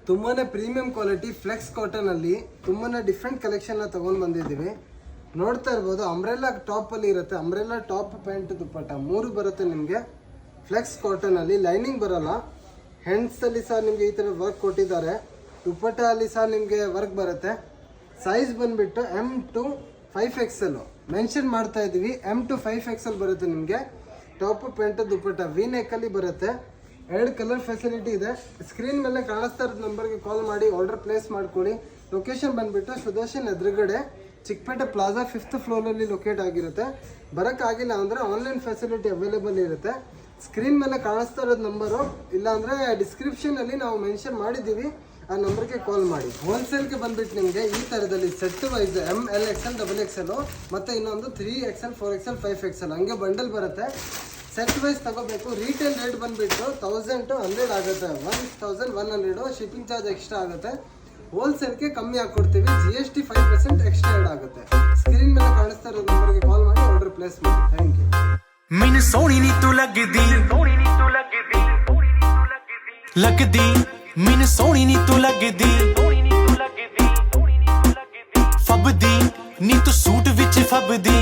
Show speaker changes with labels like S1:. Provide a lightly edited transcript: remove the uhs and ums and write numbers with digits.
S1: ತುಂಬಾ premium quality flex ಕಾಟನಲ್ಲಿ ತುಂಬಾ different ಕಲೆಕ್ಷನ್ನ ತೊಗೊಂಡು ಬಂದಿದ್ದೀವಿ. ನೋಡ್ತಾ ಇರ್ಬೋದು, ಅಂಬ್ರೆಲ್ಲಾ ಟಾಪಲ್ಲಿ ಇರುತ್ತೆ. ಅಂಬ್ರೆಲ್ಲಾ ಟಾಪ್ ಪ್ಯಾಂಟ್ ದುಪ್ಪಟ್ಟ 3 ಬರುತ್ತೆ ನಿಮಗೆ. ಫ್ಲೆಕ್ಸ್ ಕಾಟನಲ್ಲಿ ಲೈನಿಂಗ್ ಬರೋಲ್ಲ. ಹೆಂಡ್ಸಲ್ಲಿ ಸಹ ನಿಮಗೆ ಈ ಥರ ವರ್ಕ್ ಕೊಟ್ಟಿದ್ದಾರೆ. ದುಪ್ಪಟ್ಟ ಅಲ್ಲಿ ಸಹ ನಿಮಗೆ ವರ್ಕ್ ಬರುತ್ತೆ. ಸೈಜ್ ಬಂದುಬಿಟ್ಟು M to 5XL ಮೆನ್ಷನ್ ಮಾಡ್ತಾ ಇದ್ದೀವಿ. M to 5XL ಬರುತ್ತೆ ನಿಮಗೆ. ಟಾಪ್ ಪ್ಯಾಂಟ್ ದುಪ್ಪಟ್ಟ ವಿ ನೆಕ್ಕಲ್ಲಿ ಬರುತ್ತೆ. 2 ಕಲರ್ ಫೆಸಿಲಿಟಿ ಇದೆ. ಸ್ಕ್ರೀನ್ ಮೇಲೆ ಕಾಣಿಸ್ತಾ ಇರೋದು ನಂಬರ್ಗೆ ಕಾಲ್ ಮಾಡಿ ಆರ್ಡರ್ ಪ್ಲೇಸ್ ಮಾಡ್ಕೊಳ್ಳಿ. ಲೊಕೇಶನ್ ಬಂದುಬಿಟ್ಟು ಸುದರ್ಶನ್ ಎದುರುಗಡೆ ಚಿಕ್ಕಪೇಟೆ ಪ್ಲಾಜಾ 5th ಫ್ಲೋರಲ್ಲಿ ಲೊಕೇಟ್ ಆಗಿರುತ್ತೆ. ಬರೋಕ್ಕಾಗಿಲ್ಲ ಅಂದರೆ ಆನ್ಲೈನ್ ಫೆಸಿಲಿಟಿ ಅವೈಲೇಬಲ್ ಇರುತ್ತೆ. ಸ್ಕ್ರೀನ್ ಮೇಲೆ ಕಾಣಿಸ್ತಾ ಇರೋದು ನಂಬರು, ಇಲ್ಲಾಂದರೆ ಡಿಸ್ಕ್ರಿಪ್ಷನಲ್ಲಿ ನಾವು ಮೆನ್ಷನ್ ಮಾಡಿದ್ದೀವಿ, ಆ ನಂಬರ್ಗೆ ಕಾಲ್ ಮಾಡಿ. ಹೋಲ್ಸೇಲ್ಗೆ ಬಂದುಬಿಟ್ಟು ನಿಮಗೆ ಈ ಥರದಲ್ಲಿ set wise M, L, XL, XXL ಮತ್ತು ಇನ್ನೊಂದು 3XL, 4XL, 5XL ಹಂಗೆ ಬಂಡಲ್ ಬರುತ್ತೆ. ಸೆಟ್ ವೈಸ್ ತಗೋಬೇಕು. ರೀಟೇಲ್ ರೇಟ್ ಬಂದುಬಿಟ್ಟು 1000 to 100 ಆಗುತ್ತೆ. 1100 ಶಿಪ್ಪಿಂಗ್ ಚಾರ್ಜ್ ಎಕ್ಸ್ಟ್ರಾ ಆಗುತ್ತೆ. ಹೋಲ್ಸೇಲ್ಗೆ ಕಮ್ಮಿ ಹಾಕ್ಕೊಡ್ತೀವಿ. GST 5% ಎಕ್ಸ್ಟ್ರಾ ಆ್ಯಡ್ ಆಗುತ್ತೆ. ಸ್ಕ್ರೀನ್ ಮೇಲೆ ಕಾಣಿಸ್ತಾ ಇರೋ ನಂಬರ್ಗೆ ಕಾಲ್ ಮಾಡಿ ಆರ್ಡರ್ ಪ್ಲೇಸ್ ಮಾಡಿ. Thank you.
S2: ਮੈਨੂੰ ਸੋਹਣੀ ਨੀ ਤੂੰ ਲੱਗਦੀ ਮੈਨੂੰ ਸੋਹਣੀ ਨੀ ਤੂੰ ਲੱਗਦੀ ਫੱਬਦੀ ਨੀ ਤੂੰ ਸੂਟ ਵਿੱਚ ਫੱਬਦੀ